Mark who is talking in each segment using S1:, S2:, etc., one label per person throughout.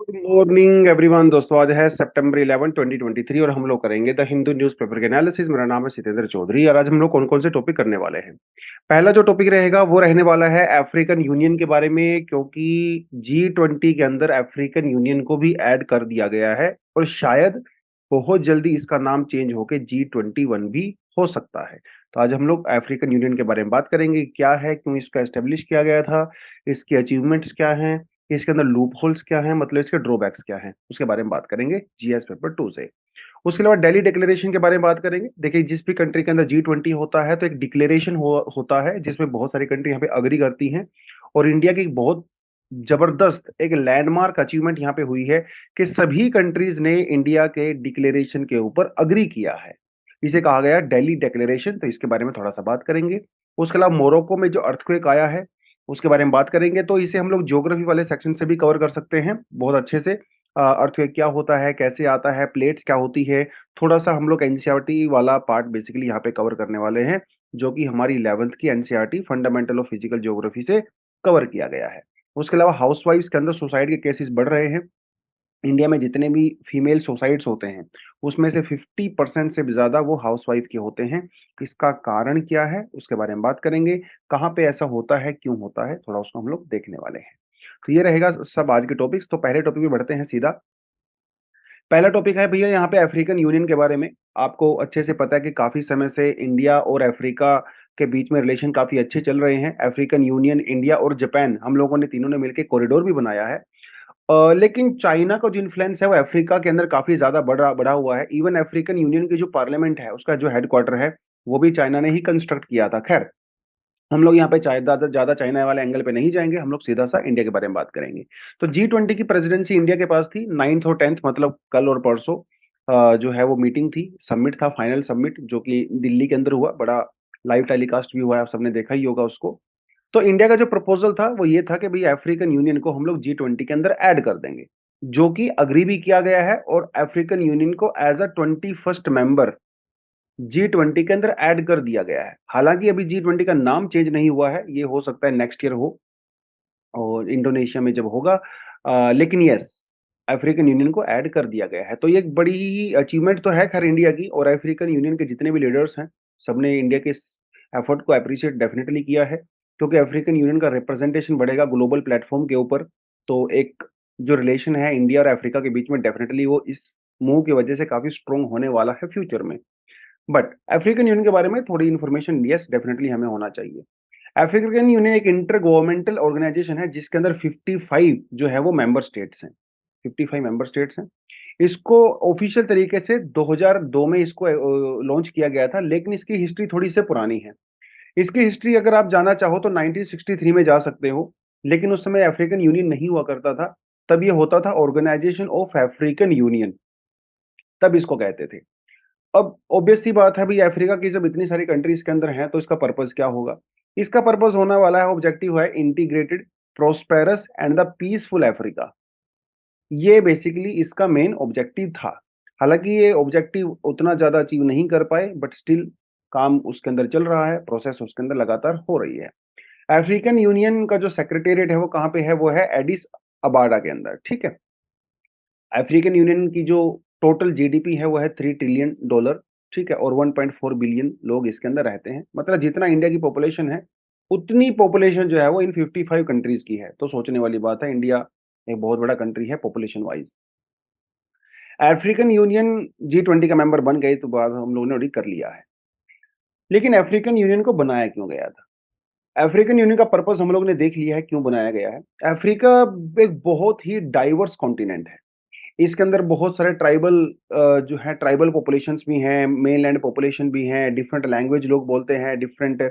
S1: Good morning everyone. दोस्तों, आज है सितंबर 11 2023 और हम लोग करेंगे द हिंदू न्यूज़पेपर के एनालिसिस। मेरा नाम है सितेंद्र चौधरी और आज हम लोग कौन कौन से टॉपिक करने वाले हैं। पहला जो टॉपिक रहेगा वो रहने वाला है अफ्रीकन यूनियन के बारे में, क्योंकि G20 के अंदर अफ्रीकन यूनियन को भी ऐड कर दिया गया है और शायद बहुत जल्दी इसका नाम चेंज होकर G21 भी हो सकता है। तो आज हम लोग अफ्रीकन यूनियन के बारे में बात करेंगे, क्या है, क्यों इसका एस्टेब्लिश किया गया था, इसके अचीवमेंट्स क्या हैं, इसके अंदर लूप होल्स क्या हैं, मतलब इसके ड्रॉबैक्स क्या हैं, उसके बारे में बात करेंगे जीएस पेपर 2 से। उसके अलावा दिल्ली डिक्लेरेशन के बारे में बात करेंगे। देखिए, जिस भी कंट्री के अंदर G20 होता है तो एक डिक्लेरेशन होता है जिसमें बहुत सारी कंट्री यहाँ पे अग्री करती हैं और इंडिया की एक बहुत जबरदस्त एक लैंडमार्क अचीवमेंट यहाँ पे हुई है कि सभी कंट्रीज ने इंडिया के डिक्लेरेशन के ऊपर अग्री किया है। इसे कहा गया दिल्ली डिक्लेरेशन, तो इसके बारे में थोड़ा सा बात करेंगे। उसके अलावा मोरक्को में जो अर्थक्वेक आया है उसके बारे में बात करेंगे, तो इसे हम लोग ज्योग्राफी वाले सेक्शन से भी कवर कर सकते हैं बहुत अच्छे से। अर्थक्वेक क्या होता है, कैसे आता है, प्लेट्स क्या होती है, थोड़ा-सा हम लोग एनसीईआरटी वाला पार्ट बेसिकली यहाँ पे कवर करने वाले हैं, जो कि हमारी 11th की NCERT fundamental of physical geography से कवर किया गया है। उसके अलावा हाउसवाइफ्स के अंदर सुसाइड के केसेस बढ़ रहे हैं। इंडिया में जितने भी फीमेल सुसाइड्स होते हैं, उसमें से 50% से भी ज़्यादा वो हाउसवाइफ के होते हैं। इसका कारण क्या है, उसके बारे में बात करेंगे। कहाँ पे ऐसा होता है, क्यों होता है, थोड़ा उसको हम लोग देखने वाले हैं। तो ये रहेगा सब आज के टॉपिक्स। तो पहले टॉपिक में बढ़ते हैं सीधा। पहला टॉपिक है भैया यहाँ पे अफ्रीकन यूनियन के बारे में। आपको अच्छे से पता है कि काफ़ी समय से इंडिया और अफ्रीका के बीच में रिलेशन काफ़ी अच्छे चल रहे हैं। अफ्रीकन यूनियन, इंडिया और जापान, हम लोगों ने तीनों ने मिलके कॉरिडोर भी बनाया है। लेकिन चाइना का जो इन्फ्लुएंस है वो अफ्रीका के अंदर काफ़ी ज़्यादा बढ़ा बढ़ा हुआ है। इवन अफ्रीकन यूनियन की जो पार्लियामेंट है, उसका जो हेडक्वार्टर है, वो भी चाइना ने ही कंस्ट्रक्ट किया था। खैर, हम लोग यहाँ पे ज़्यादा चाइना वाले एंगल पे नहीं जाएँगे, हम लोग सीधा-सा इंडिया के बारे में बात करेंगे। तो G20 की प्रेज़िडेंसी इंडिया के पास थी 9th और 10th, मतलब कल और परसों जो है वो मीटिंग थी, समिट था, फाइनल समिट, जो कि दिल्ली के अंदर हुआ। बड़ा लाइव टेलीकास्ट भी हुआ है, आप सबने देखा ही होगा उसको। तो इंडिया का जो प्रपोज़ल था वो ये था कि भई अफ्रीकन यूनियन को हम लोग G20 के अंदर ऐड कर देंगे, जो कि एग्री भी किया गया है और अफ्रीकन यूनियन को as a 21st member G20 के अंदर ऐड कर दिया गया है। हालाँकि अभी G20 का नाम चेंज नहीं हुआ है, ये हो सकता है नेक्स्ट ईयर हो और इंडोनेशिया में जब होगा। लेकिन येस, अफ्रीकन यूनियन को ऐड कर दिया गया है। तो ये एक बड़ी ही अचीवमेंट तो है खैर इंडिया की, और अफ्रीकन यूनियन के जितने भी लीडर्स हैं, सबने इंडिया के इस एफर्ट को एप्रिशिएट डेफिनिटली किया है, क्योंकि अफ्रीकन यूनियन का रिप्रेजेंटेशन बढ़ेगा ग्लोबल प्लेटफ़ॉर्म के ऊपर। तो एक जो रिलेशन है इंडिया और अफ्रीका के बीच में, डेफिनिटली वो इस मूव की वजह से काफ़ी स्ट्रॉन्ग होने वाला है फ्यूचर में। बट अफ्रीकन यूनियन के बारे में थोड़ी इन्फॉर्मेशन येस डेफिनिटली हमें होना चाहिए। अफ्रीकन यूनियन एक इंटर गवर्नमेंटल ऑर्गेनाइजेशन है जिसके अंदर 55 जो है वो मेंबर स्टेट्स हैं। 55 मेंबर स्टेट्स हैं। इसको ऑफिशियल तरीके से 2002 में इसको लॉन्च किया गया था, लेकिन इसकी हिस्ट्री थोड़ी सी पुरानी है। इसकी हिस्ट्री अगर आप जानना चाहो तो 1963 में जा सकते हो, लेकिन उस समय अफ्रीकन यूनियन नहीं हुआ करता था। तब ये होता था ऑर्गेनाइजेशन ऑफ अफ्रीकन यूनियन, तब इसको कहते थे। अब ऑब्वियस सी बात है भई, अफ्रीका की जब इतनी सारी कंट्रीज़ के अंदर हैं तो इसका पर्पज़ क्या होगा? इसका पर्पज़ होने वाला है, ऑब्जेक्टिव है integrated, prosperous and the peaceful Africa. ये बेसिकली इसका मेन ऑब्जेक्टिव था। हालाँकि ये ऑब्जेक्टिव उतना ज़्यादा अचीव नहीं कर पाए, बट स्टिल काम उसके अंदर चल रहा है, प्रोसेस उसके अंदर लगातार हो रही है। अफ्रीकन यूनियन का जो सेक्रेटेरिएट है वो कहाँ पे है? वो है एडिस अबाडा के अंदर, ठीक है? अफ्रीकन यूनियन की जो टोटल जीडीपी है वो है $3 ट्रिलियन, ठीक है? और 1.4 बिलियन लोग इसके अंदर रहते हैं। मतलब जितना इंडिया की पॉपुलेशन है, उतनी पॉपुलेशन जो है वो इन 55 कंट्रीज़ की है। तो सोचने वाली बात है, इंडिया एक बहुत बड़ा कंट्री है population wise. African union G20 का मेंबर बन गई तो बात हम लोगों ने ऑलरेडी कर लिया है। लेकिन अफ्रीकन यूनियन को बनाया क्यों गया था? अफ्रीकन यूनियन का पर्पज़ हम लोगों ने देख लिया है क्यों बनाया गया है। अफ्रीका एक बहुत ही डाइवर्स कॉन्टिनेंट है। इसके अंदर बहुत सारे जो है ट्राइबल पॉपुलेशंस भी हैं, मेनलैंड पॉपुलेशन भी हैं, डिफरेंट लैंग्वेज लोग बोलते हैं, डिफरेंट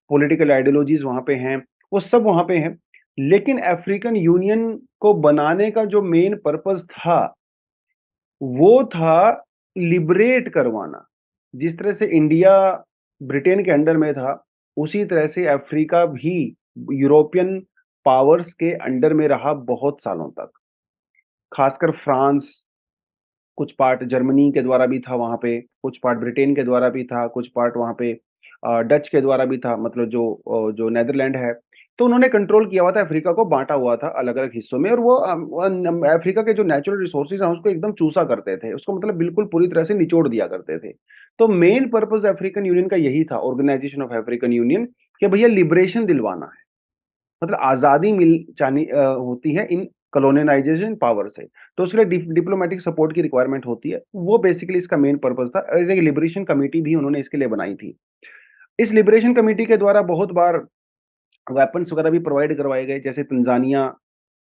S1: पॉलिटिकल आइडियोलॉजीज़ वहाँ पे हैं, वो सब वहाँ पे हैं। लेकिन अफ्रीकन यूनियन को बनाने का जो मेन पर्पज़ था, वो था लिबरेट करवाना। जिस तरह से इंडिया ब्रिटेन के अंडर में था, उसी तरह से अफ्रीका भी यूरोपियन पावर्स के अंडर में रहा बहुत सालों तक। खासकर फ्रांस, कुछ पार्ट जर्मनी के द्वारा भी था वहाँ पे, कुछ पार्ट ब्रिटेन के द्वारा भी था, कुछ पार्ट वहाँ पे डच के द्वारा भी था, मतलब जो जो नीदरलैंड है, तो उन्होंने कंट्रोल किया हुआ था, अफ्रीका को बाँटा हुआ था अलग-अलग हिस्सों में और वो अफ्रीका के जो नेचुरल रिसोर्सेज़ हैं उसको एकदम चूसा करते थे। उसको मतलब बिल्कुल पूरी तरह से निचोड़ दिया करते थे। तो मेन पर्पज़ अफ्रीकन यूनियन का यही था, ऑर्गेनाइजेशन ऑफ अफ्रीकन यूनियन, कि भैया लिबरेशन दिलवाना है। मतलब आज़ादी होती है इन कॉलोनाइज़ेशन पावर से। तो उसके लिए डिप्लोमैटिक सपोर्ट की रिक्वायरमेंट होती है। वो बेसिकली इसका मेन पर्पज़ था और एक लिबरेशन कमिटी भी उन्होंने इसके लिए बनाई थी। इस लिबरेशन कमिटी के द्वारा बहुत बार वेपन्स वगैरह भी प्रोवाइड करवाए गए, जैसे तंजानिया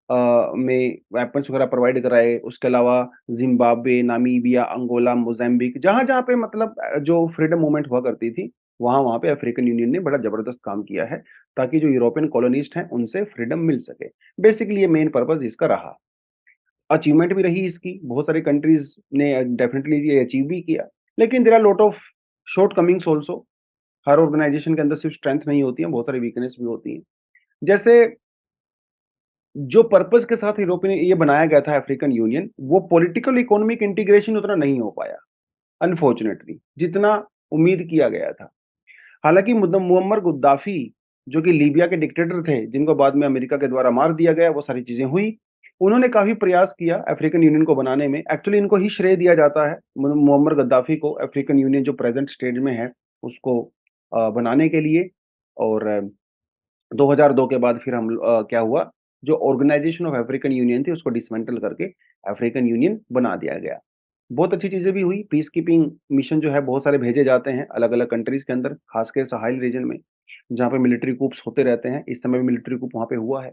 S1: में वेपन्स वगैरह प्रोवाइड कराए, उसके अलावा ज़िम्बाब्वे, नामीबिया, अंगोला, मोज़ाम्बिक, जहाँ-जहाँ पे मतलब जो फ्रीडम मूवमेंट हुआ करती थी, वहाँ-वहाँ पे अफ्रीकन यूनियन ने बड़ा ज़बरदस्त काम किया है, ताकि जो यूरोपियन कॉलोनिस्ट हैं, उनसे फ्रीडम मिल सके। बेसिकली ये मेन पर्पज़ इसका रहा। अचीवमेंट भी रही इसकी, बहुत सारी कंट्रीज़ ने डेफिनिटली ये अचीव भी किया, लेकिन there are lot of shortcomings also. हर ऑर्गनाइज़ेशन के अंदर सिर्फ स्ट्रेंथ नहीं होती है, बहुत सारी वीकनेस भी होती हैं। जैसे जो पर्पज़ के साथ यूरोपियन ये बनाया गया था अफ्रीकन यूनियन, वो पॉलिटिकल इकोनॉमिक इंटीग्रेशन उतना नहीं हो पाया, अनफॉर्च्यूनेटली, जितना उम्मीद किया गया था। हालाँकि मुअम्मर गद्दाफ़ी, जो कि लीबिया के डिक्टेटर थे, जिनको बाद में अमेरिका के द्वारा मार दिया गया, वो सारी चीज़ें हुई। उन्होंने काफ़ी प्रयास किया अफ्रीकन यूनियन को बनाने में। एक्चुअली इनको ही श्रेय दिया जाता है, मुअम्मर गद्दाफ़ी को, अफ्रीकन यूनियन जो प्रेज़ेंट स्टेज में है, उसको बनाने के लिए। और 2002 के बाद फिर क्या हुआ, जो ऑर्गेनाइज़ेशन ऑफ अफ्रीकन यूनियन थी, उसको डिसमेंटल करके अफ्रीकन यूनियन बना दिया गया। बहुत अच्छी चीज़ें भी हुई, पीस कीपिंग मिशन जो है बहुत सारे भेजे जाते हैं अलग-अलग कंट्रीज़ के अंदर, खासकर साहिल रीजन में, जहाँ पे मिलिट्री कूप्स होते रहते हैं। इस समय भी मिलिट्री कूप वहाँ पे हुआ है।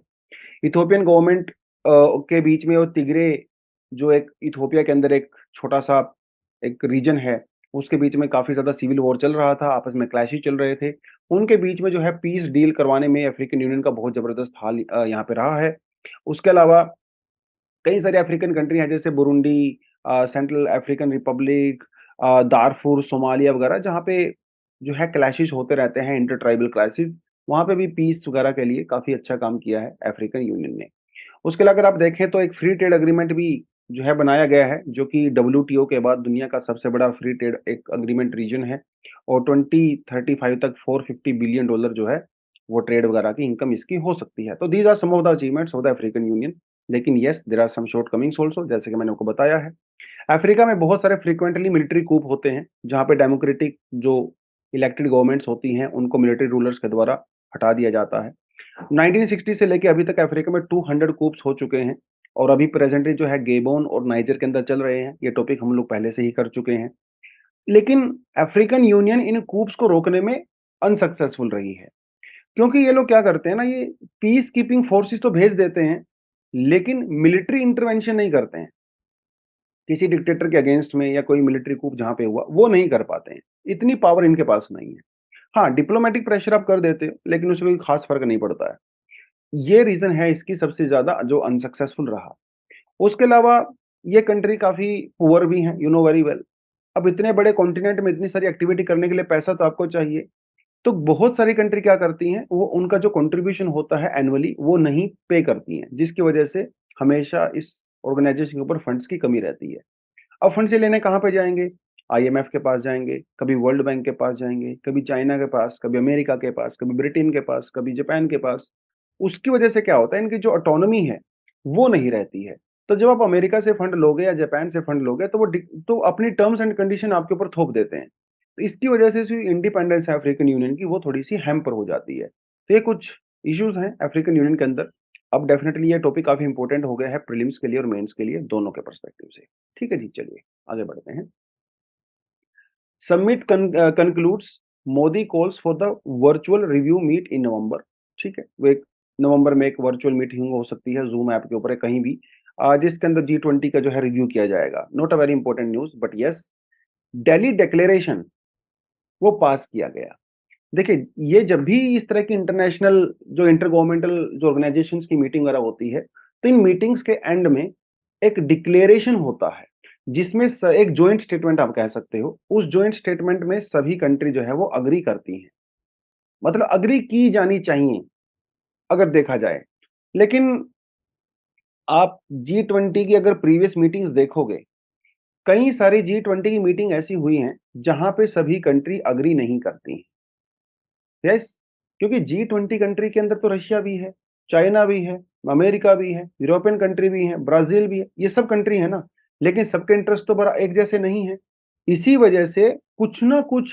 S1: इथियोपियन गवर्नमेंट के बीच में, और तिग्रे, जो एक इथियोपिया के अंदर एक छोटा-सा एक रीजन है, उसके बीच में काफ़ी ज़्यादा सिविल वॉर चल रहा था, आपस में क्लैशेज़ चल रहे थे। उनके बीच में जो है पीस डील करवाने में अफ्रीकन यूनियन का बहुत ज़बरदस्त हाल यहाँ पे रहा है। उसके अलावा कई सारे अफ्रीकन कंट्री हैं, जैसे Burundi, central African Republic, Darfur, Somalia वगैरह, जहाँ पे जो है क्लैशेज़ होते रहते हैं, इंटर ट्राइबल क्लैशेज़। वहाँ पे भी पीस वगैरह के लिए काफ़ी अच्छा काम किया है अफ्रीकन यूनियन ने। उसके अलावा अगर आप देखें तो एक फ्री ट्रेड एग्रीमेंट भी जो है बनाया गया है, जो कि डब्ल्यूटीओ के बाद दुनिया का सबसे बड़ा फ्री ट्रेड एक एग्रीमेंट रीजन है, और 2035 तक $450 बिलियन जो है, वो ट्रेड वगैरह की इनकम इसकी हो सकती है। तो these are some of the achievements of the African Union. लेकिन yes, there are some shortcomings also, जैसे कि मैंने आपको बताया है। अफ्रीका में बहुत सारे फ्रीक्वेंटली मिलिट्री कूप होते हैं, जहाँ पे डेमोक्रेटिक जो इलेक्टेड गवर्नमेंट्स होती हैं, उनको मिलिट्री रूलर्स के द्वारा हटा दिया जाता है। 1960 से लेके अभी तक अफ्रीका में 200 कूप्स हो चुके हैं, और अभी प्रेजेंटली जो है गेबोन और नाइजर के अंदर चल रहे हैं। ये टॉपिक हम लोग पहले से ही कर चुके हैं। लेकिन अफ्रीकन यूनियन इन कूप्स को रोकने में अनसक्सेसफुल रही है, क्योंकि ये लोग क्या करते हैं ना, ये पीस कीपिंग फोर्सेस तो भेज देते हैं, लेकिन मिलिट्री इंटरवेंशन नहीं करते हैं। किसी डिक्टेटर के अगेंस्ट में या कोई मिलिट्री कूप जहाँ पे हुआ, वो नहीं कर पाते हैं। इतनी पावर इनके पास नहीं है। हाँ, डिप्लोमैटिक प्रेशर आप कर देते हो, लेकिन उससे कोई खास फ़र्क नहीं पड़ता है। ये रीज़न है इसकी सबसे ज़्यादा जो अनसक्सेसफुल रहा। उसके अलावा ये कंट्री काफ़ी पुअर भी हैं, यू नो वेरी वेल। अब इतने बड़े कॉन्टिनेंट में इतनी सारी एक्टिविटी करने के लिए पैसा तो आपको चाहिए। तो बहुत सारी कंट्री क्या करती हैं, वो उनका जो कंट्रीब्यूशन होता है एनुअली, वो नहीं पे करती हैं, जिसकी वजह से हमेशा इस ऑर्गेनाइज़ेशन के ऊपर फंड्स की कमी रहती है। अब फंड से लेने कहाँ पे जाएँगे? आईएमएफ के पास जाएँगे, कभी वर्ल्ड बैंक के पास जाएँगे, कभी चाइना के पास, कभी अमेरिका के पास, कभी ब्रिटेन के पास, कभी जापान के पास। उसकी वजह से क्या होता है, इनकी जो ऑटोनॉमी है, वो नहीं रहती है। तो जब आप अमेरिका से फंड लोगे या जापान से फंड लोगे, तो वो तो अपनी टर्म्स एंड कंडीशन आपके ऊपर थोप देते हैं। तो इसकी वजह से जो इंडिपेंडेंस है अफ्रीकन यूनियन की, वो थोड़ी-सी हैम्पर हो जाती है। तो ये कुछ इश्यूज़ हैं अफ्रीकन यूनियन के अंदर। अब डेफिनिटली ये टॉपिक काफ़ी इंपोर्टेंट हो गया है प्रीलिम्स के लिए और मेंस के लिए, दोनों के पर्सपेक्टिव से। ठीक है जी, चलिए आगे बढ़ते हैं। Summit concludes, Modi calls for the virtual review meet in November. ठीक है, वो एक नवंबर में एक वर्चुअल मीटिंग हो सकती है, ज़ूम ऐप के ऊपर या कहीं भी, जिसके अंदर G20 का जो है रिव्यू किया जाएगा। Not a very important news, but yes, Delhi declaration वो पास किया गया। देखिए, ये जब भी इस तरह की इंटरनेशनल जो इंटर गवर्नमेंटल जो ऑर्गेनाइजेशंस की मीटिंग वगैरह होती है, तो इन मीटिंग्स के एंड में एक डिक्लेरेशन होता है, जिसमें एक जॉइंट स्टेटमेंट आप कह सकते हो। उस जॉइंट स्टेटमेंट में सभी कंट्री जो है वो एग्री करती हैं। मतलब एग्री की जानी चाहिए, अगर देखा जाए। लेकिन आप G20 की अगर प्रीवियस मीटिंग्स देखोगे, कई सारी G20 की मीटिंग ऐसी हुई हैं, जहाँ पे सभी कंट्री एग्री नहीं करती हैं। यस, क्योंकि G20 कंट्री के अंदर तो रशिया भी है, चाइना भी है, अमेरिका भी है, यूरोपियन कंट्री भी है, ब्राज़ील भी है, ये सब कंट्री है ना, लेकिन सबके इंटरेस्ट तो बड़ा एक जैसे नहीं है। इसी वजह से कुछ ना कुछ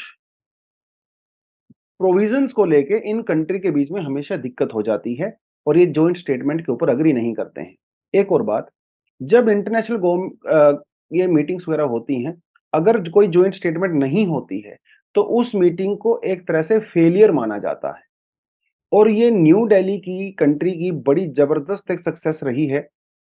S1: प्रोविजंस को लेके इन कंट्री के बीच में हमेशा दिक्कत हो जाती है और ये जॉइंट स्टेटमेंट के ऊपर एग्री नहीं करते हैं। एक और बात, जब इंटरनेशनल ये मीटिंग्स वगैरह होती हैं, अगर कोई जॉइंट स्टेटमेंट नहीं होती है, तो उस मीटिंग को एक तरह से फेलियर माना जाता है। और ये न्यू दिल्ली की कंट्री की बड़ी ज़बरदस्त एक सक्सेस रही है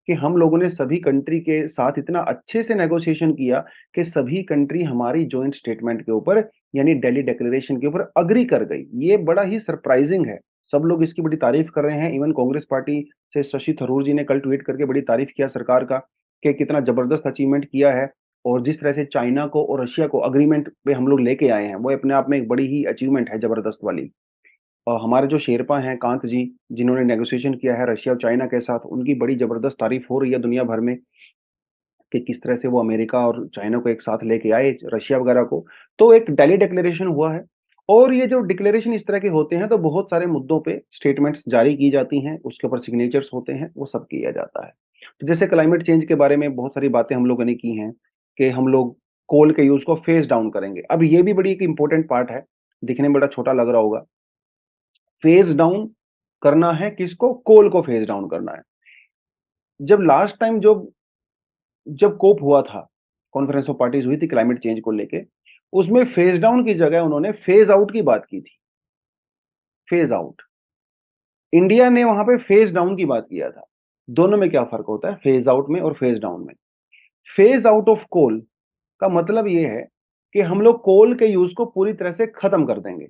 S1: कि हम लोगों ने सभी कंट्री के साथ इतना अच्छे से नेगोशिएशन किया कि सभी कंट्री हमारी जॉइंट स्टेटमेंट के ऊपर यानी दिल्ली डिक्लेरेशन के ऊपर एग्री कर गई। ये बड़ा ही सरप्राइजिंग है। सब लोग इसकी बड़ी तारीफ कर रहे हैं। इवन कांग्रेस पार्टी से शशि थरूर जी ने कल ट्वीट करके बड़ी तारीफ किया सरकार का कि कितना ज़बरदस्त अचीवमेंट किया है और जिस तरह से चाइना को और रशिया को एग्रीमेंट पे हम लोग लेके आए हैं, वो अपने आप में एक बड़ी ही अचीवमेंट है ज़बरदस्त वाली। हमारे जो शेरपा हैं कांत जी, जिन्होंने नेगोशिएशन किया है रशिया और चाइना के साथ, उनकी बड़ी ज़बरदस्त तारीफ़ हो रही है दुनिया भर में कि किस तरह से वो अमेरिका और चाइना को एक साथ लेके आए, रशिया वगैरह को। तो एक दिल्ली डिक्लेरेशन हुआ है और ये जो डिक्लेरेशन इस तरह के होते हैं, तो बहुत सारे मुद्दों पे स्टेटमेंट्स जारी की जाती हैं, उसके ऊपर सिग्नेचर्स होते हैं, वो सब किया जाता है। तो जैसे क्लाइमेट चेंज के बारे में बहुत सारी बातें हम लोगों ने की हैं कि हम लोग कोल के यूज़ को फेज़ डाउन करेंगे। अब ये भी बड़ी एक इम्पोर्टेंट पार्ट है, दिखने में बड़ा छोटा लग रहा होगा। फेज़ डाउन करना है किसको? कोल को फेज़ डाउन करना है। जब लास्ट टाइम जब कोप हुआ था, कॉन्फ्रेंस ऑफ पार्टीज़ हुई थी क्लाइमेट चेंज को लेके, उसमें फेज़ डाउन की जगह उन्होंने फेज़ आउट की बात की थी, फेज़ आउट। इंडिया ने वहाँ पे फेज़ डाउन की बात किया था। दोनों में क्या फ़र्क होता है फेज़ आउट में और फेज़ डाउन में? फेज़ आउट ऑफ कोल का मतलब ये है कि हम लोग कोल के यूज़ को पूरी तरह से खत्म कर देंगे।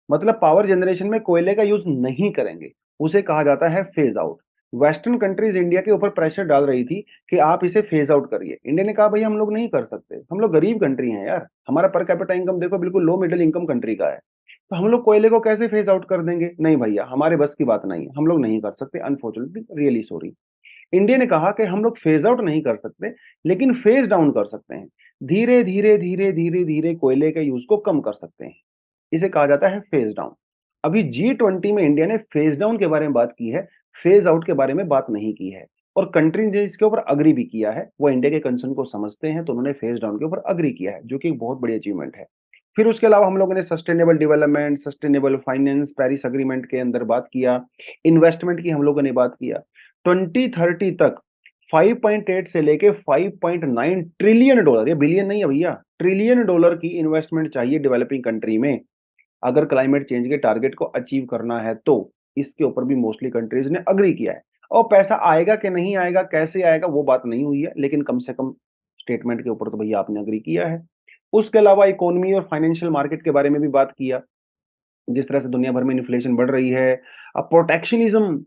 S1: मतलब पावर जनरेशन में कोयले का यूज़ नहीं करेंगे, उसे कहा जाता है phase out. Western countries India के ऊपर प्रेशर डाल रही थी कि आप इसे फेज़ आउट करिए। इंडिया ने कहा भई हम लोग नहीं कर सकते, हम लोग गरीब कंट्री हैं यार, हमारा पर कैपिटा इनकम देखो बिल्कुल लो मिडल इनकम कंट्री का है। तो हम लोग कोयले को कैसे फेज़ आउट कर देंगे? नहीं भैया, हमारे बस की बात नहीं है, हम लोग नहीं कर सकते अनफॉर्चुनेटली रियली सॉरी। इंडिया ने कहा कि हम लोग फेज़ आउट नहीं कर सकते, लेकिन फेज़ डाउन कर सकते हैं। धीरे-धीरे, धीरे-धीरे, धीरे कोयले के यूज़ को कम कर सकते हैं। इसे कहा जाता है फेज़ डाउन। अभी G20 में इंडिया ने फेज़ डाउन के बारे में बात की है, फेज़ आउट के बारे में बात नहीं की है और कंट्रीज़ ने इसके ऊपर एग्री भी किया है। वो इंडिया के कंसर्न को समझते हैं, तो उन्होंने फेज़ डाउन के ऊपर एग्री किया है, जो कि एक बहुत बड़ी अचीवमेंट है। फिर उसके अलावा हम लोगों ने sustainable development, sustainable finance, Paris agreement के अंदर बात किया, इन्वेस्टमेंट की हम लोगों ने बात किया। 2030 तक 5.8 से लेके 5.9 ट्रिलियन डॉलर, ये बिलियन नहीं है भैया, ट्रिलियन डॉलर की इन्वेस्टमेंट चाहिए डेवलपिंग कंट्री में। अगर क्लाइमेट चेंज के टारगेट को अचीव करना है तो, इसके ऊपर भी मोस्टली कंट्रीज़ ने एग्री किया है। और पैसा आएगा कि नहीं आएगा, कैसे आएगा वो बात नहीं हुई है, लेकिन कम से कम स्टेटमेंट के ऊपर तो भैया आपने एग्री किया है। उसके अलावा इकोनॉमी और फाइनेंशियल मार्केट के बारे में भी बात किया, जिस तरह से दुनिया भर में इन्फ्लेशन बढ़ रही है। अब प्रोटेक्शनिज़्म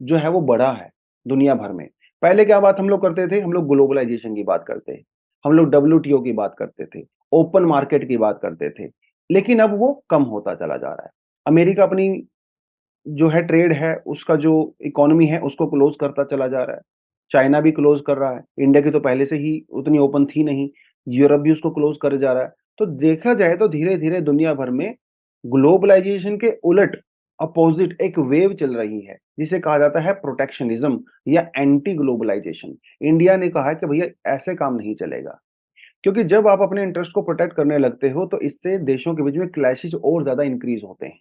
S1: जो है वो बढ़ा है दुनिया भर में। पहले क्या बात हम लोग करते थे, हम लोग ग्लोबलाइज़ेशन की बात करते, हम लोग डब्ल्यूटीओ की बात करते थे, ओपन मार्केट की बात करते थे, लेकिन अब वो कम होता चला जा रहा है। अमेरिका अपनी जो है ट्रेड है, उसका जो इकोनॉमी है, उसको क्लोज़ करता चला जा रहा है। चाइना भी क्लोज़ कर रहा है, इंडिया की तो पहले से ही उतनी ओपन थी नहीं, यूरोप भी उसको क्लोज़ करे जा रहा है। तो देखा जाए तो धीरे-धीरे दुनिया भर में ग्लोबलाइज़ेशन के उलट अपोज़िट एक वेव चल रही है, जिसे कहा जाता है प्रोटेक्शनिज़्म या एंटी ग्लोबलाइज़ेशन। इंडिया ने कहा है कि भैया ऐसे काम नहीं चलेगा, क्योंकि जब आप अपने इंटरेस्ट को प्रोटेक्ट करने लगते हो, तो इससे देशों के बीच में क्लैशेज़ और ज़्यादा इंक्रीज़ होते हैं।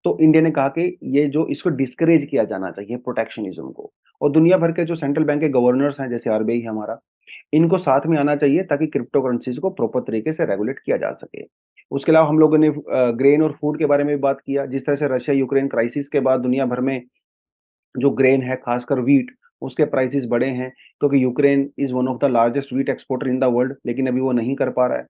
S1: तो इंडिया ने कहा कि ये जो इसको डिस्करेज किया जाना चाहिए प्रोटेक्शनिज़्म को और दुनिया भर के जो सेंट्रल बैंक के गवर्नर्स हैं, जैसे आरबीआई है हमारा, इनको साथ में आना चाहिए ताकि क्रिप्टो करेंसीज़ को प्रॉपर तरीके से रेगुलेट किया जा सके। उसके अलावा हम लोगों ने ग्रेन और फूड के बारे में भी बात किया, जिस तरह से रशिया यूक्रेन क्राइसिस के बाद दुनिया भर में जो ग्रेन है, खासकर व्हीट, उसके प्राइसेज़ बढ़े हैं, क्योंकि Ukraine is one of the largest wheat exporter in the world, लेकिन अभी वो नहीं कर पा रहा है।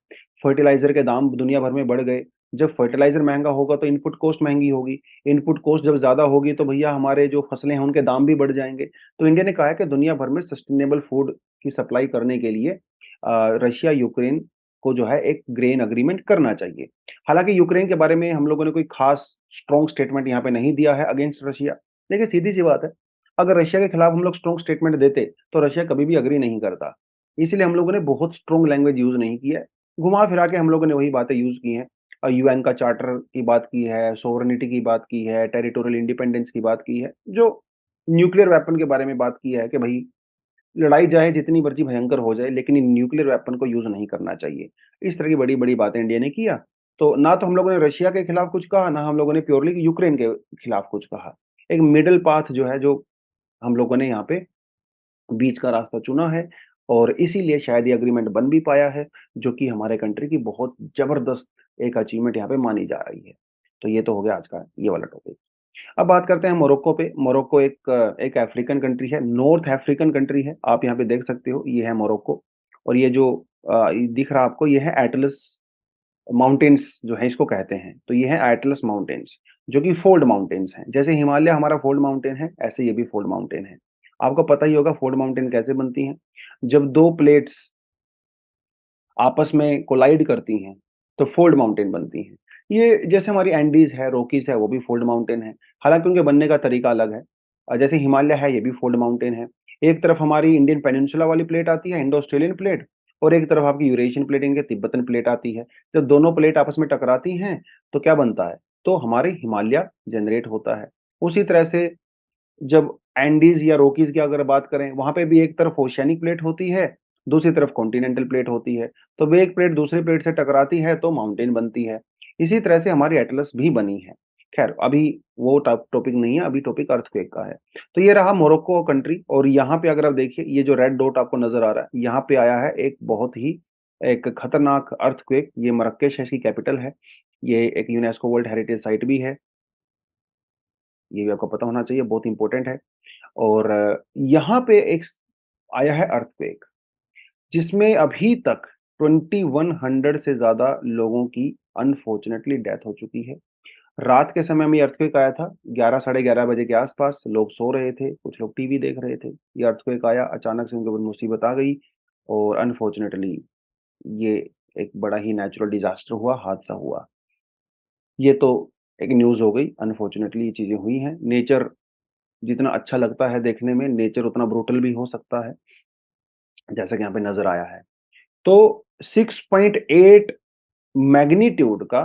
S1: फर्टिलाइज़र के दाम दुनिया भर में बढ़ गए। जब फर्टिलाइज़र महँगा होगा तो इनपुट कॉस्ट महँगी होगी। इनपुट कॉस्ट जब ज़्यादा होगी तो भैया हमारे जो फसलें हैं उनके दाम भी बढ़ जाएँगे। तो इंडिया ने कहा है कि दुनिया भर में सस्टेनेबल फूड की सप्लाई करने के लिए रशिया, यूक्रेन को जो है एक ग्रेन एग्रीमेंट करना चाहिए। हालाँकि यूक्रेन के बारे में हम लोगों ने कोई ख़ास स्ट्रॉन्ग स्टेटमेंट यहाँ पे नहीं दिया है अगेंस्ट रशिया। देखिए सीधी-सी बात है, अगर रशिया के खिलाफ हम लोग स्ट्रॉन्ग स्टेटमेंट देते, तो रशिया कभी भी एग्री नहीं करता। इसीलिए हम लोगों ने बहुत स्ट्रॉन्ग लैंग्वेज यूज़ नहीं की है। घुमा-फिरा के हम लोगों ने वही बातें यूज़ की हैं। यूएन का चार्टर की बात की है, सोवरेनिटी की बात की है, टेरिटोरियल इंडिपेंडेंस की बात की है, जो न्यूक्लियर वेपन के बारे में बात की है कि भई लड़ाई चाहे जितनी मर्ज़ी भयंकर हो जाए, लेकिन इन न्यूक्लियर वेपन को यूज़ नहीं करना चाहिए। इस तरह की बड़ी-बड़ी बातें इंडिया ने किया। तो ना तो हम लोगों ने रशिया के खिलाफ कुछ कहा, ना हम लोगों ने प्योरली यूक्रेन के खिलाफ कुछ कहा। एक मिडल पाथ जो है, जो हम लोगों ने यहाँ पे बीच का रास्ता चुना है और इसीलिए शायद ये एग्रीमेंट बन भी पाया है, जो कि हमारे कंट्री की बहुत ज़बरदस्त एक अचीवमेंट यहाँ पे मानी जा रही है। तो ये तो हो गया आज का ये वाला टॉपिक। अब बात करते हैं मोरक्को पे। मोरक्को एक अफ्रीकन कंट्री है, नॉर्थ अफ्रीकन कंट्री है। आप यहाँ पे देख सकते हो, ये है मोरक्को और ये जो ये दिख रहा है आपको, ये है एटलस माउंटेन्स जो है, इसको कहते हैं। तो ये है एटलस माउंटेन्स, जो कि फोल्ड माउंटेन्स हैं। जैसे हिमालय हमारा फोल्ड माउंटेन है, ऐसे ये भी फोल्ड माउंटेन है। आपको पता ही होगा फोल्ड माउंटेन कैसे बनती हैं। जब 2 प्लेट्स आपस में कोलाइड करती हैं, तो फोल्ड माउंटेन बनती हैं। ये जैसे हमारी एंडीज़ है, रॉकीज़ है, वो भी फोल्ड माउंटेन है। हालाँकि उनके बनने का तरीका अलग है। जैसे हिमालय है, ये भी फोल्ड माउंटेन है। एक तरफ हमारी इंडियन पेनिनसुला वाली प्लेट आती है, इंडो ऑस्ट्रेलियन प्लेट, और एक तरफ आपकी यूरेशियन प्लेट, इनके तिब्बतन प्लेट आती है। जब दोनों प्लेट आपस में टकराती हैं, तो क्या बनता है? तो हमारे हिमालय जनरेट होता है। उसी तरह से जब एंडीज़ या रॉकीज़ की अगर बात करें, वहाँ पे भी एक तरफ ओशियानिक प्लेट होती है, दूसरी तरफ कॉन्टिनेंटल प्लेट होती है। तो वो एक प्लेट दूसरी प्लेट से टकराती है, तो माउंटेन बनती है। इसी तरह से हमारी एटलस भी बनी है। ख़ैर, अभी वो टॉपिक नहीं है, अभी टॉपिक अर्थक्वेक का है। तो ये रहा मोरक्को कंट्री, और यहाँ पे अगर आप देखिए, ये जो रेड डॉट आपको नज़र आ रहा है, यहाँ पे आया है एक बहुत ही एक खतरनाक अर्थक्वेक। ये मरक्केश है, इसकी कैपिटल है। ये एक यूनेस्को वर्ल्ड हेरिटेज साइट भी है। ये भी आपको पता होना चाहिए, बहुत इंपॉर्टेंट है। और यहाँ पे एक आया है अर्थक्वेक, जिसमें अभी तक 2100 से ज़्यादा लोगों की अनफॉर्चुनेटली डेथ हो चुकी है। रात के समय में ये अर्थक्वेक आया था, 11 साढ़े 11 बजे के आस-पास। लोग सो रहे थे, कुछ लोग टीवी देख रहे थे। ये अर्थक्वेक आया, अचानक से उनके ऊपर मुसीबत आ गई और अनफॉर्चुनेटली ये एक बड़ा ही नेचुरल डिज़ास्टर हुआ, हादसा हुआ। ये तो एक न्यूज़ हो गई, अनफॉर्चुनेटली ये चीज़ें हुई हैं। नेचर जितना अच्छा लगता है देखने में, नेचर उतना ब्रूटल भी हो सकता है, जैसा कि यहाँ पे नज़र आया है। तो 6.8 मैग्नीट्यूड का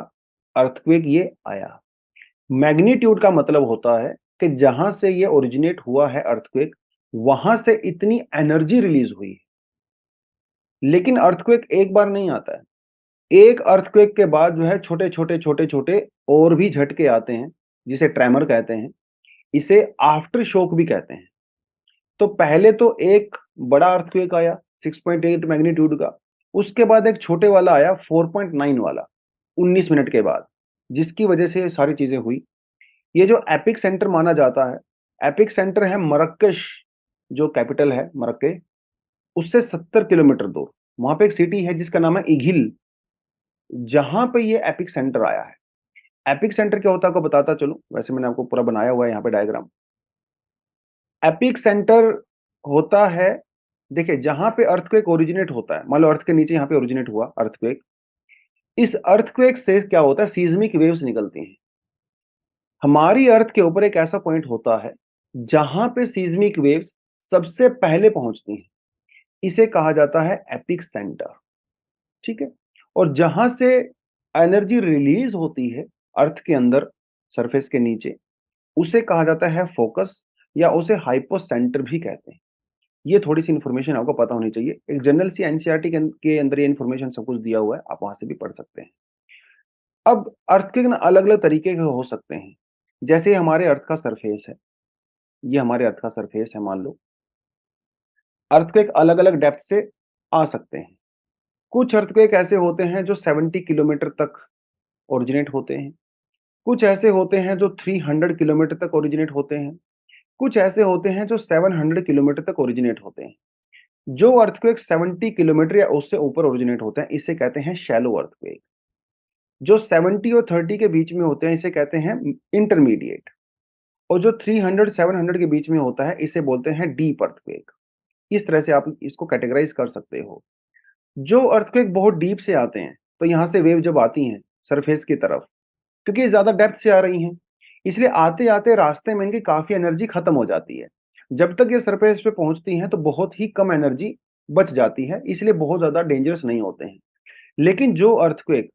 S1: अर्थक्वेक ये आया। मैग्नीट्यूड का मतलब होता है कि जहाँ से ये ओरिजिनेट हुआ है अर्थक्वेक, वहाँ से इतनी एनर्जी रिलीज़ हुई। लेकिन अर्थक्वेक एक बार नहीं आता है। एक अर्थक्वेक के बाद जो है छोटे-छोटे, छोटे-छोटे और भी झटके आते हैं, जिसे ट्रेमर कहते हैं। इसे आफ्टर शॉक भी कहते हैं। तो पहले तो एक बड़ा अर्थक्वेक आया 6.8 मैग्नीट्यूड का, उसके बाद एक छोटे वाला आया 4.9 वाला 19 मिनट के बाद, जिसकी वजह से ये सारी चीज़ें हुई। ये जो एपिक सेंटर माना जाता है, एपिक सेंटर है मरक्कश, जो कैपिटल है मरक्के, उससे 70 किलोमीटर दूर। वहाँ पे एक सिटी है जिसका नाम है इघिल, जहाँ पे ये एपिक सेंटर आया है। एपिक सेंटर क्या होता है आपको बताता चलूँ, वैसे मैंने आपको पूरा बनाया हुआ है यहाँ पे डायग्राम। एपिक सेंटर होता है, देखिए जहाँ पे अर्थक्वेक ओरिजिनेट होता है, मान लो अर्थ के नीचे यहाँ पे ओरिजिनेट हुआ अर्थक्वेक, इस अर्थक्वेक से क्या होता है, सीज़्मिक वेव्स निकलती हैं। हमारी अर्थ के ऊपर एक ऐसा पॉइंट होता है, जहाँ पे सीज़्मिक वेव्स सबसे पहले पहुँचती हैं, इसे कहा जाता है एपिक सेंटर, ठीक है? और जहाँ से एनर्जी रिलीज़ होती है अर्थ के अंदर, सरफेस के नीचे, उसे कहा जाता है फोकस, या उसे हाइपोसेंटर भी कहते हैं। ये थोड़ी-सी इन्फॉर्मेशन आपको पता होनी चाहिए। एक जनरल सी एनसीईआरटी के अंदर ये इन्फॉर्मेशन सब कुछ दिया हुआ है, आप वहाँ से भी पढ़ सकते हैं। अब अर्थक्वेक ना अलग-अलग तरीके के हो सकते हैं। जैसे हमारे अर्थ का सरफेस है, ये हमारे अर्थ का सरफेस है मान लो। अर्थक्वेक अलग-अलग डेप्थ से आ सकते हैं। कुछ अर्थक्वेक ऐसे होते हैं जो 70 किलोमीटर तक ओरिजिनेट होते हैं। कुछ ऐसे होते हैं जो 300 किलोमीटर तक ओरिजिनेट होते हैं। कुछ ऐसे होते हैं जो 700 किलोमीटर तक ओरिजिनेट होते हैं। जो अर्थक्वेक 70 किलोमीटर या उससे ऊपर ओरिजिनेट होते हैं, इसे कहते हैं शैलो अर्थक्वेक। जो 70 और 30 के बीच में होते हैं, इसे कहते हैं इंटरमीडिएट। और जो 300-700 के बीच में होता है, इसे बोलते हैं डीप अर्थक्वेक। इस तरह से आप इसको कैटेगराइज़ कर सकते हो। जो अर्थक्वेक बहुत डीप से आते हैं, तो यहाँ से वेव जब आती हैं सरफेस की तरफ, क्योंकि ये ज़्यादा डेप्थ से आ रही हैं, इसलिए आते-आते रास्ते में इनकी काफ़ी एनर्जी खत्म हो जाती है। जब तक ये सरफेस पे पहुँचती हैं, तो बहुत ही कम एनर्जी बच जाती है, इसलिए बहुत ज़्यादा डेंजरस नहीं होते हैं। लेकिन जो अर्थक्वेक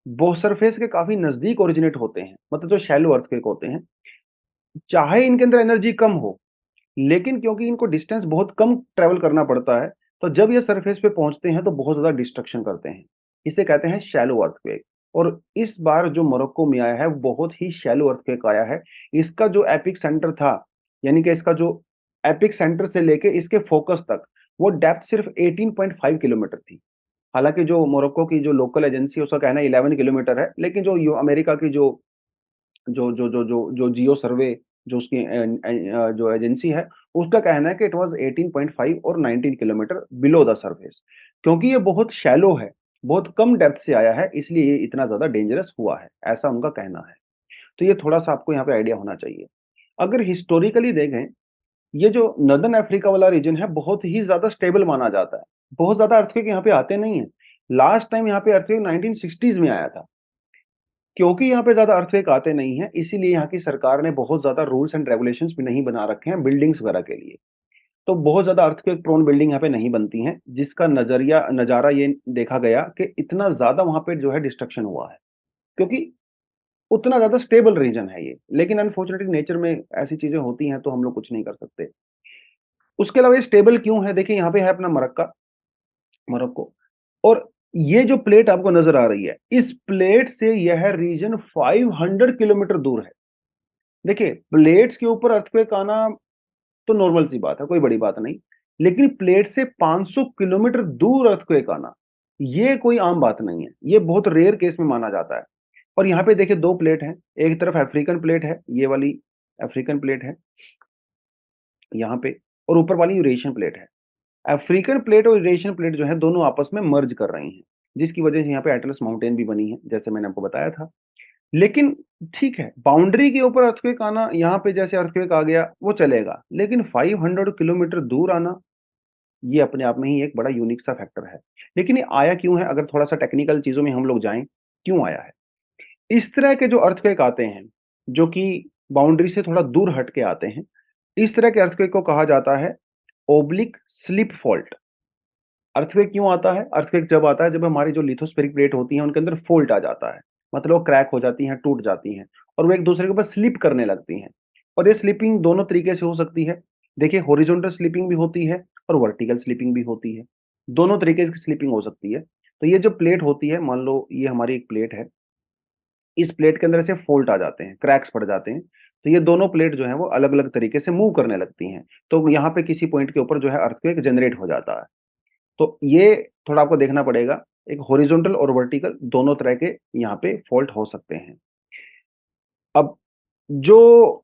S1: वो सरफेस के काफ़ी नज़दीक ओरिजिनेट होते हैं, मतलब जो शैलो अर्थक्वेक होते हैं, चाहे इनके अंदर एनर्जी कम हो, लेकिन क्योंकि इनको डिस्टेंस बहुत कम ट्रैवल करना पड़ता है, तो जब ये सरफेस पे पहुँचते हैं तो बहुत ज़्यादा डिस्ट्रक्शन करते हैं। इसे कहते हैं शैलो अर्थक्वेक और इस बार जो मोरक्को में आया है, वो बहुत ही शैलो अर्थक्वेक आया है। इसका जो एपिक सेंटर था, यानी कि इसका जो एपिक सेंटर से लेके इसके फोकस तक, वो डेप्थ सिर्फ 18.5 किलोमीटर थी। हालाँकि जो मोरक्को की जो लोकल एजेंसी है, उसका कहना है 11 किलोमीटर है, लेकिन जो यू अमेरिका की जो जियो सर्वे जो उसकी जो एजेंसी है, उसका कहना है कि इट वाज़ 18.5 और 19 किलोमीटर बिलो द सरफेस। क्योंकि ये बहुत शैलो है, बहुत कम डेप्थ से आया है, इसलिए ये इतना ज़्यादा डेंजरस हुआ है, ऐसा उनका कहना है। तो ये थोड़ा-सा आपको यहाँ पे आइडिया होना चाहिए। अगर हिस्टोरिकली देखें, ये जो नॉर्दर्न अफ्रीका वाला रीजन है, बहुत ही ज़्यादा स्टेबल माना जाता है। बहुत ज़्यादा अर्थक्वेक यहाँ पे आते नहीं हैं। लास्ट टाइम यहाँ पे अर्थक्वेक 1960s में आया था। क्योंकि यहाँ पे ज़्यादा अर्थक्वेक आते नहीं हैं, इसीलिए यहाँ की सरकार ने बहुत ज़्यादा रूल्स एंड रेगुलेशंस भी नहीं बना रखे हैं बिल्डिंग्स वगैरह के लिए। तो बहुत ज़्यादा अर्थक्वेक प्रोन बिल्डिंग यहाँ पे नहीं बनती हैं, जिसका नज़ारा ये देखा गया कि इतना ज़्यादा वहाँ पे जो है डिस्ट्रक्शन हुआ है, क्योंकि उतना ज़्यादा स्टेबल रीजन है ये। लेकिन अनफॉर्चुनेटली नेचर में ऐसी चीज़ें होती हैं, तो हम लोग कुछ नहीं कर सकते। उसके अलावा ये स्टेबल क्यों है? देखिए यहाँ पे है अपना मोरक्को और ये जो प्लेट आपको नज़र आ रही है, इस प्लेट से यह रीजन 500 किलोमीटर दूर है। देखिए, प्लेट्स के ऊपर अर्थक्वेक आना तो नॉर्मल सी बात है, कोई बड़ी बात नहीं। लेकिन प्लेट से 500 किलोमीटर दूर अर्थक्वेक आना, ये कोई आम बात नहीं है। ये बहुत रेयर केस में माना जाता है। और यहाँ पे देखिए 2 प्लेट हैं, एक तरफ अफ्रीकन प्लेट है, ये वाली अफ्रीकन प्लेट है, यहाँ पे और ऊपर वाली यूरेशियन प्लेट है। अफ्रीकन प्लेट और यूरेशियन प्लेट जो है दोनों आपस में मर्ज कर रही हैं, जिसकी वजह से यहाँ पे एटलस माउंटेन भी बनी है, जैसे मैंने आपको बताया था। लेकिन ठीक है, बाउंड्री के ऊपर अर्थक्वेक आना, यहाँ पे जैसे अर्थक्वेक आ गया, वो चलेगा। लेकिन 500 किलोमीटर दूर आना, ये अपने आप में ही एक बड़ा यूनिक सा फैक्टर है। लेकिन ये आया क्यों है? अगर थोड़ा-सा टेक्निकल चीज़ों में हम लोग जाएँ, क्यों आया है? इस तरह के जो अर्थक्वेक आते हैं, जो कि बाउंड्री से थोड़ा दूर हट के आते हैं, इस तरह के अर्थक्वेक को कहा जाता है ओब्लिक स्लिप फॉल्ट। अर्थक्वेक क्यों आता है? अर्थक्वेक जब आता है जब हमारी जो लिथोस्फेरिक प्लेट होती है उनके अंदर फ़ॉल्ट आ जाता है। मतलब वो क्रैक हो जाती हैं, टूट जाती हैं और वो एक-दूसरे के ऊपर स्लिप करने लगती हैं। और ये स्लिपिंग दोनों तरीके से हो सकती है। देखिए हॉरिज़ॉन्टल स्लिपिंग भी होती है और वर्टिकल स्लिपिंग भी होती है। दोनों तरीके की स्लिपिंग हो सकती है। तो ये जो प्लेट होती है, मान लो ये हमारी एक प्लेट है, इस प्लेट के अंदर ऐसे फ़ॉल्ट आ जाते हैं, क्रैक्स पड़ जाते हैं। तो ये दोनों प्लेट जो हैं वो अलग-अलग तरीके से मूव करने लगती हैं। तो यहाँ पे किसी पॉइंट के ऊपर जो है अर्थक्वेक जनरेट हो जाता है। तो ये थोड़ा आपको देखना पड़ेगा, एक हॉरिज़ॉन्टल और वर्टिकल दोनों तरह के यहाँ पे फ़ॉल्ट हो सकते हैं। अब जो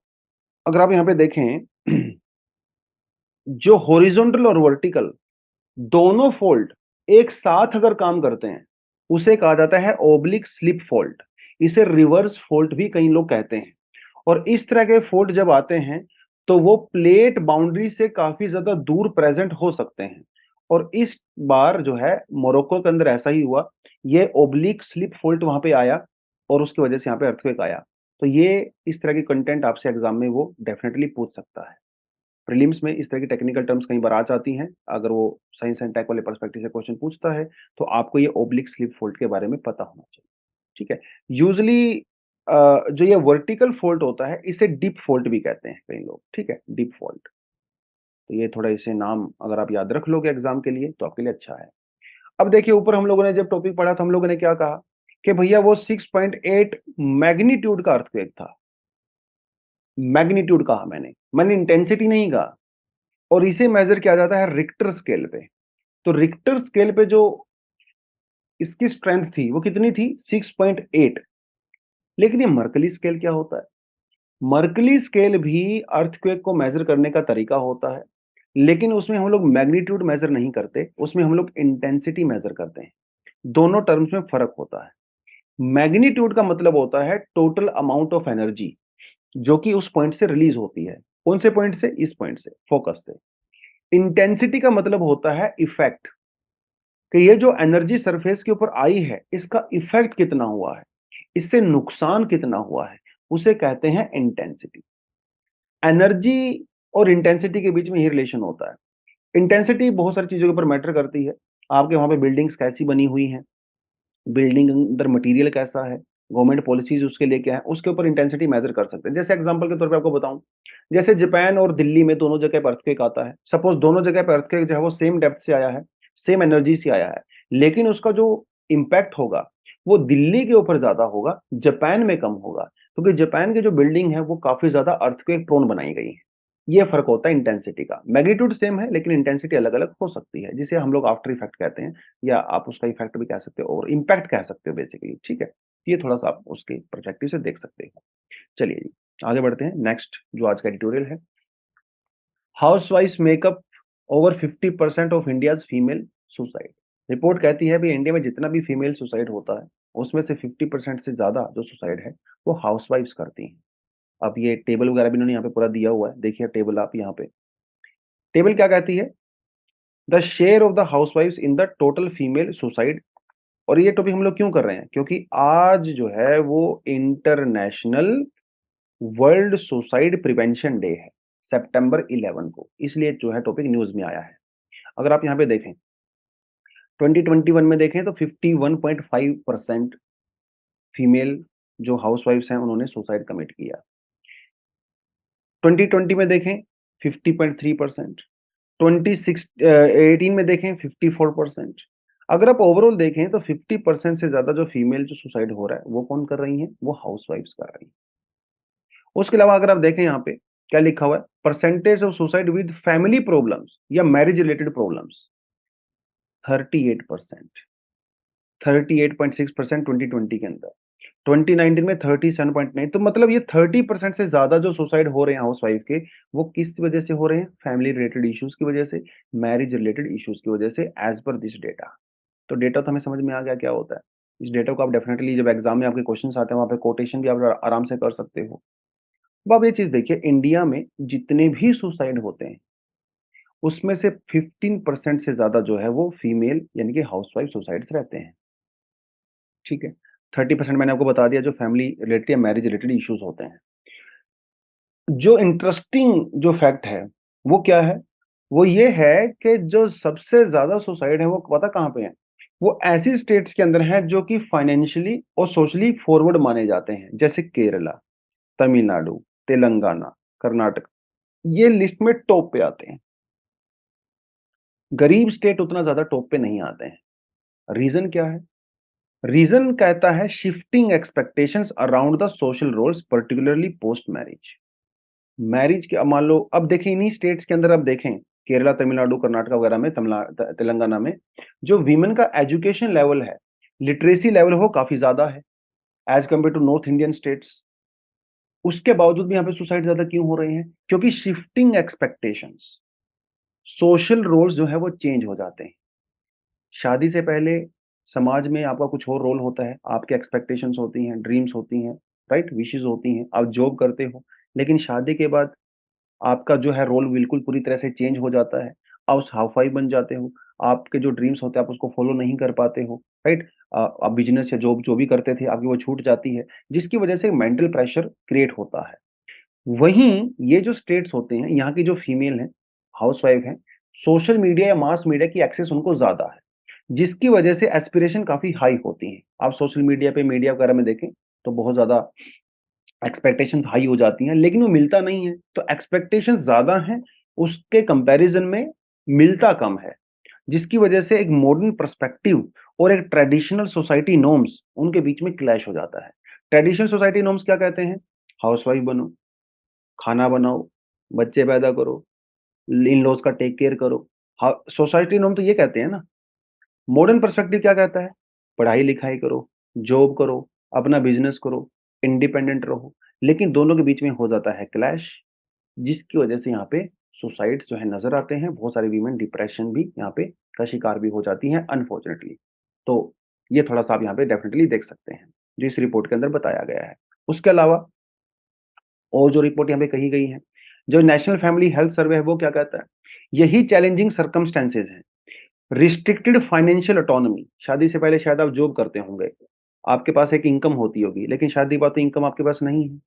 S1: अगर आप यहाँ पे देखें, जो हॉरिज़ॉन्टल और वर्टिकल दोनों फ़ॉल्ट एक साथ अगर काम करते हैं, उसे कहा जाता है ऑब्लिक स्लिप फ़ॉल्ट। इसे रिवर्स फ़ॉल्ट भी कई लोग कहते हैं। और इस तरह के फ़ॉल्ट जब आते हैं, तो वो प्लेट बाउंड्री से काफ़ी ज़्यादा दूर प्रेज़ेंट हो सकते हैं। और इस बार जो है मोरक्को के अंदर ऐसा ही हुआ। ये ऑब्लिक स्लिप फ़ॉल्ट वहाँ पे आया और उसकी वजह से यहाँ पे अर्थक्वेक आया। तो ये इस तरह की कंटेंट आपसे एग्ज़ाम में वो डेफ़िनेटली पूछ सकता है। प्रीलिम्स में इस तरह की टेक्निकल टर्म्स कई बार आ जाती हैं। अगर वो साइंस एंड टेक वाले पर्सपेक्टिव से क्वेश्चन पूछता है, तो आपको ये ऑब्लिक स्लिप फ़ॉल्ट के बारे में पता होना चाहिए। ठीक है? यूजुअली जो ये वर्टिकल फ़ॉल्ट होता है, इसे डिप फ़ॉल्ट भी कहते हैं कई लोग, ठीक है? Default. तो ये थोड़ा इसे नाम अगर आप याद रख लोगे एग्ज़ाम के लिए, तो आपके लिए अच्छा है। अब देखिए ऊपर हम लोगों ने जब टॉपिक पढ़ा तो हम लोगों ने क्या कहा कि भैया वो 6.8 मैग्नीट्यूड का अर्थक्वेक था। मैग्नीट्यूड कहा मैंने इंटेंसिटी नहीं कहा और इसे मेज़र किया जाता है रिक्टर स्केल पे। तो रिक्टर स्केल पे जो इसकी स्ट्रेंथ थी, वो कितनी थी? 6.8। लेकिन ये मर्कली स्केल क्या होता है? मर्कली स्केल भी अर्थक्वेक को मेज़र करने का तरीका होता है, लेकिन उसमें हम लोग मैग्नीट्यूड मेज़र नहीं करते, उसमें हम लोग इंटेंसिटी मेज़र करते हैं। दोनों टर्म्स में फ़र्क होता है। मैग्नीट्यूड का मतलब होता है टोटल अमाउंट ऑफ एनर्जी, जो कि उस पॉइंट से रिलीज़ होती है। कौन से पॉइंट से? इस पॉइंट से, फोकस से। इंटेंसिटी का मतलब होता है इफ़ेक्ट, कि ये जो एनर्जी सरफेस के ऊपर आई है, इसका इफ़ेक्ट कितना हुआ है, इससे नुकसान कितना हुआ है, उसे कहते हैं इंटेंसिटी। एनर्जी और इंटेंसिटी के बीच में ये रिलेशन होता है। इंटेंसिटी बहुत सारी चीज़ों के ऊपर मैटर करती है। आपके वहाँ पे बिल्डिंग्स कैसी बनी हुई हैं, बिल्डिंग अंदर मटेरियल कैसा है, गवर्नमेंट पॉलिसीज उसके लिए क्या है, उसके ऊपर इंटेंसिटी मेजर कर सकते हैं। जैसे एग्जांपल के तौर पे आपको बताऊं, जैसे जापान और दिल्ली में दोनों जगह पे अर्थक्वेक आता है, सपोज दोनों जगह पे अर्थक्वेक जो है वो सेम डेप्थ से आया है, सेम एनर्जी से आया है, लेकिन उसका जो इम्पैक्ट होगा वो दिल्ली के ऊपर ज्यादा होगा, जापान में कम होगा, क्योंकि जापान की जो बिल्डिंग है वो काफी ज्यादा अर्थक्वेक प्रोन बनाई गई है। ये फर्क होता है इंटेंसिटी का, मैग्नीट्यूड सेम है लेकिन इंटेंसिटी अलग अलग हो सकती है, जिसे हम लोग आफ्टर इफेक्ट कहते हैं, या आप उसका इफेक्ट भी कह सकते हो और इम्पैक्ट कह सकते हो बेसिकली। ठीक है, ये थोड़ा सा आप उसके परस्पेक्टिव से देख सकते हो। चलिए जी, आगे बढ़ते हैं। नेक्स्ट जो आज का एडिटोरियल है, हाउसवाइफ्स make up over 50% of India's female suicide. Report कहती है भी इंडिया में जितना भी फीमेल सुसाइड होता है उसमें से 50% से ज्यादा जो सुसाइड है वो हाउसवाइफ्स करती हैं। अब ये टेबल वगैरह भी इन्होंने यहाँ पे पूरा दिया हुआ है, देखिए टेबल आप यहाँ पे, टेबल क्या कहती है, द शेयर ऑफ द हाउसवाइफ्स in the total female suicide. और ये टॉपिक हम लोग क्यों कर रहे हैं, क्योंकि आज जो है वो international world suicide prevention day है, सितंबर 11 को, इसलिए जो है टॉपिक न्यूज में आया है। अगर आप यहाँ पे देखें 2021 में देखें तो 51.5% फीमेल जो हाउसवाइफ्स हैं उन्होंने सुसाइड कमिट किया। 2020 में देखें 50.3%, 2018 में देखें 54%। अगर आप ओवरऑल देखें तो 50% से ज्यादा जो फीमेल जो सुसाइड हो रहा है वो कौन कर रही है, वो हाउसवाइफ्स कर रही है। उसके अलावा अगर आप देखें यहाँ पे क्या लिखा हुआ है, percentage of suicide with family problems या मैरिज रिलेटेड प्रॉब्लम्स, 38%, 38.6% 2020 के अंदर, 2019 में 37.9। तो मतलब ये 30% से ज्यादा जो सुसाइड हो रहे हैं हाउस वाइफ के, वो किस वजह से हो रहे हैं, फैमिली रिलेटेड इश्यूज की वजह से, मैरिज रिलेटेड इश्यूज की वजह से, एज पर दिस डेटा। तो डेटा तो हमें समझ में आ गया क्या होता है। इस डेटा को आप डेफिनेटली जब एग्जाम में आपके क्वेश्चन आते हैं वहां पे कोटेशन भी आप आराम से कर सकते हो। अब आप ये चीज देखिए, इंडिया में जितने भी सुसाइड होते हैं उसमें से 15% से ज्यादा जो है वो फीमेल यानी कि हाउसवाइफ सुसाइड्स रहते हैं। ठीक है, 30% मैंने आपको बता दिया जो फैमिली रिलेटेड या मैरिज रिलेटेड इश्यूज होते हैं। जो इंटरेस्टिंग जो फैक्ट है वो क्या है, वो ये है कि जो सबसे ज्यादा सुसाइड है वो पता कहाँ पे है, वो ऐसी स्टेट्स के अंदर है जो कि फाइनेंशियली और सोशली फॉरवर्ड माने जाते हैं, जैसे केरला, तमिलनाडु, तेलंगाना, कर्नाटक, ये लिस्ट में टॉप पे आते हैं। गरीब स्टेट उतना ज्यादा टॉप पे नहीं आते हैं। रीजन क्या है, रीजन कहता है shifting expectations around the social roles particularly post marriage. Marriage के, अब मान लो, अब देखें इन्हीं स्टेट्स के अंदर, अब देखें केरला, तमिलनाडु, कर्नाटक वगैरह में, तेलंगाना में जो वीमेन का एजुकेशन लेवल है, लिटरेसी लेवल वो काफी ज्यादा है as compare to north Indian states. उसके बावजूद भी यहाँ पे सुसाइड ज्यादा क्यों हो रहे हैं, क्योंकि शिफ्टिंग एक्सपेक्टेशंस, सोशल रोल्स जो है वो चेंज हो जाते हैं। शादी से पहले समाज में आपका कुछ और रोल होता है, आपके एक्सपेक्टेशंस होती हैं, ड्रीम्स होती हैं, राइट, विशेस होती हैं, आप जॉब करते हो, लेकिन शादी के बाद आपका जो है रोल बिल्कुल पूरी तरह से चेंज हो जाता है। आप हाउसवाइफ बन जाते हो, आपके जो ड्रीम्स होते हैं आप उसको फॉलो नहीं कर पाते हो, राइट। आप बिजनेस या जॉब जो भी करते थे आपकी वो छूट जाती है, जिसकी वजह से मेंटल प्रेशर क्रिएट होता है। वहीं ये जो स्टेट्स होते हैं, यहाँ की जो फीमेल हैं, हाउसवाइफ हैं, सोशल मीडिया या मास मीडिया की एक्सेस उनको ज़्यादा है, जिसकी वजह से एस्पिरेशन काफ़ी हाई होती हैं। आप सोशल मीडिया पे, मीडिया वगैरह में देखें, तो बहुत ज़्यादा एक्सपेक्टेशंस हाई हो जाती हैं, लेकिन वो मिलता नहीं है। तो एक्सपेक्टेशंस ज़्यादा हैं, उसके कंपैरिज़न में मिलता कम है, जिसकी वजह से एक मॉडर्न पर्सपेक्टिव और एक ट्रेडिशनल सोसाइटी नॉर्म्स उनके बीच में क्लैश हो जाता है। ट्रेडिशनल सोसाइटी नॉर्म्स क्या कहते हैं, हाउसवाइफ बनो, खाना बनाओ, बच्चे पैदा करो, इन-लॉज़ का टेक केयर करो। सोसाइटी नॉर्म तो ये कहते हैं ना। मॉडर्न पर्सपेक्टिव क्या कहता है? पढ़ाई-लिखाई करो, जॉब करो, अपना बिज़नेस करो, इंडिपेंडेंट रहो। लेकिन दोनों के बीच में हो जाता है क्लैश, जिसकी वजह से यहाँ पे सुसाइड्स जो है नज़र आते हैं। बहुत सारी वीमेन डिप्रेशन भी यहाँ पे का शिकार भी हो जाती हैं अनफॉर्चुनेटली। तो ये थोड़ा-सा आप यहाँ पे डेफिनिटली देख सकते हैं, जो इस रिपोर्ट के अंदर बताया गया है। उसके अलावा और जो रिपोर्ट यहाँ पे कही गई है, जो नेशनल फैमिली हेल्थ सर्वे है वो क्या कहता है? यही चैलेंजिंग सर्कमस्टेंसेस हैं। रिस्ट्रिक्टेड फाइनेंशियल ऑटोनॉमी, शादी से पहले शायद आप जॉब करते होंगे, आपके पास एक इनकम होती होगी, लेकिन शादी के बाद तो इनकम आपके पास नहीं है।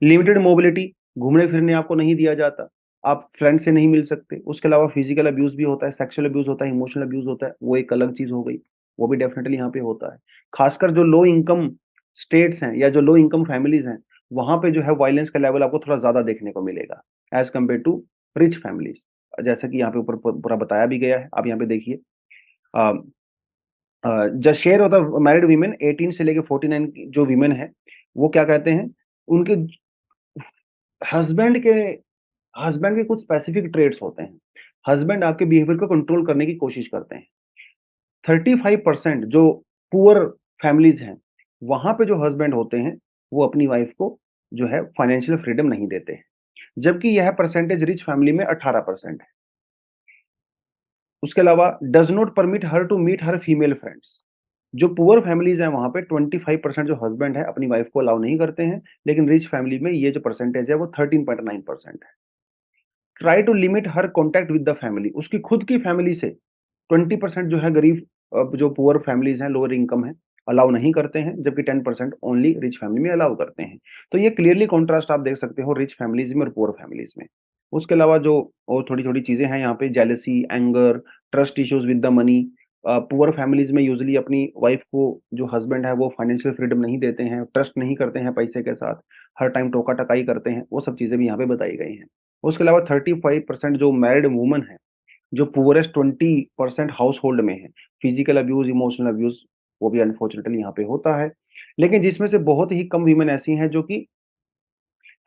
S1: लिमिटेड मोबिलिटी, घूमने-फिरने आपको नहीं दिया जाता, आप फ्रेंड से नहीं मिल सकते। उसके अलावा फिजिकल अब्यूज़ भी होता है, सेक्सुअल अब्यूज़ होता है, इमोशनल अब्यूज़ होता है, वो एक अलग चीज़ हो गई। वो भी डेफ़िनेटली यहाँ पे होता है। ख़ासकर जो लो इनकम स्टेट्स हैं या जो लो इनकम फैमिलीज़ हैं, वहाँ पे जो है वायलेंस का लेवल आपको थोड़ा ज़्यादा देखने को मिलेगा, as compare to rich families. जैसा कि यहाँ पे ऊपर पूरा बताया भी गया है, आप यहाँ पे देखिए। Uh the share of the married women 18 से लेके 49 की जो वीमेन है, वो क्या कहते हैं, उनके हस्बैंड के हस्बैंड के कुछ स्पेसिफिक ट्रेट्स होते हैं। हस्बैंड आपके बिहेवियर को कंट्रोल करने की कोशिश करते हैं। 35% जो पुअर फैमिलीज़ हैं, वहाँ पे जो हस्बैंड होते हैं, वो अपनी वाइफ को जो है फाइनेंशियल फ्रीडम नहीं देते हैं। जबकि यह परसेंटेज रिच फैमिली में 18% है। उसके अलावा does not permit her to meet her female friends. जो पुअर फैमिलीज़ हैं वहाँ पे 25% जो हस्बैंड है अपनी वाइफ को अलाउ नहीं करते हैं, लेकिन रिच फैमिली में ये जो परसेंटेज है वो 13.9% है। Try to limit her contact with the family, उसकी खुद की फैमिली से 20% जो है गरीब जो पुअर फैमिलीज़ हैं, लोअर इनकम है, अलाउ नहीं करते हैं, जबकि 10% ओनली रिच फैमिली में अलाउ करते हैं। तो ये क्लियरली कॉन्ट्रास्ट आप देख सकते हो रिच फैमिलीज़ में और पुअर फैमिलीज़ में। उसके अलावा जो और थोड़ी-थोड़ी चीज़ें हैं यहाँ पे jealousy, anger, trust issues with the money. Poor families में यूजुअली अपनी वाइफ को जो हस्बैंड है वो फाइनेंशियल फ्रीडम नहीं देते हैं, ट्रस्ट नहीं करते हैं पैसे के साथ, हर टाइम टोका-टकाई करते हैं, वो सब चीज़ें भी यहाँ पे बताई गई हैं। उसके अलावा 35% जो मैरिड वूमन है, जो पुअरेस्ट 20% हाउसहोल्ड में है, फिजिकल अब्यूज़, इमोशनल अब्यूज़, वो भी अनफॉर्चुनेटली यहाँ पे होता है। लेकिन जिसमें से बहुत ही कम वीमेन ऐसी हैं जो कि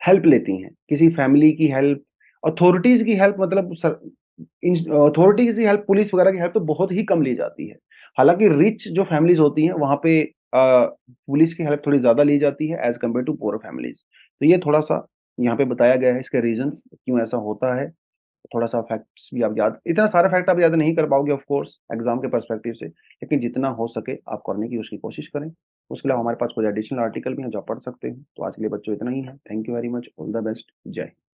S1: हेल्प लेती हैं, किसी फैमिली की हेल्प, अथॉरिटीज़ की हेल्प, मतलब अथॉरिटीज़ की हेल्प, पुलिस वगैरह की हेल्प तो बहुत ही कम ली जाती है। हालाँकि रिच जो फैमिलीज़ होती हैं, वहाँ पे पुलिस की हेल्प थोड़ी ज़्यादा ली जाती है as compare to poor families. तो ये थोड़ा-सा यहाँ पे बताया गया है, इसके रीज़न्स क्यों ऐसा होता है। थोड़ा-सा फैक्ट्स भी आप याद, इतना सारा फैक्ट आप याद नहीं कर पाओगे ऑफ कोर्स एग्ज़ाम के पर्सपेक्टिव से, लेकिन जितना हो सके आप करने की उसकी कोशिश करें। उसके अलावा हमारे पास कुछ एडिशनल आर्टिकल भी हैं जो आप पढ़ सकते हो। तो आज के लिए बच्चों इतना ही है। Thank you very much, all the best, जय हिंद।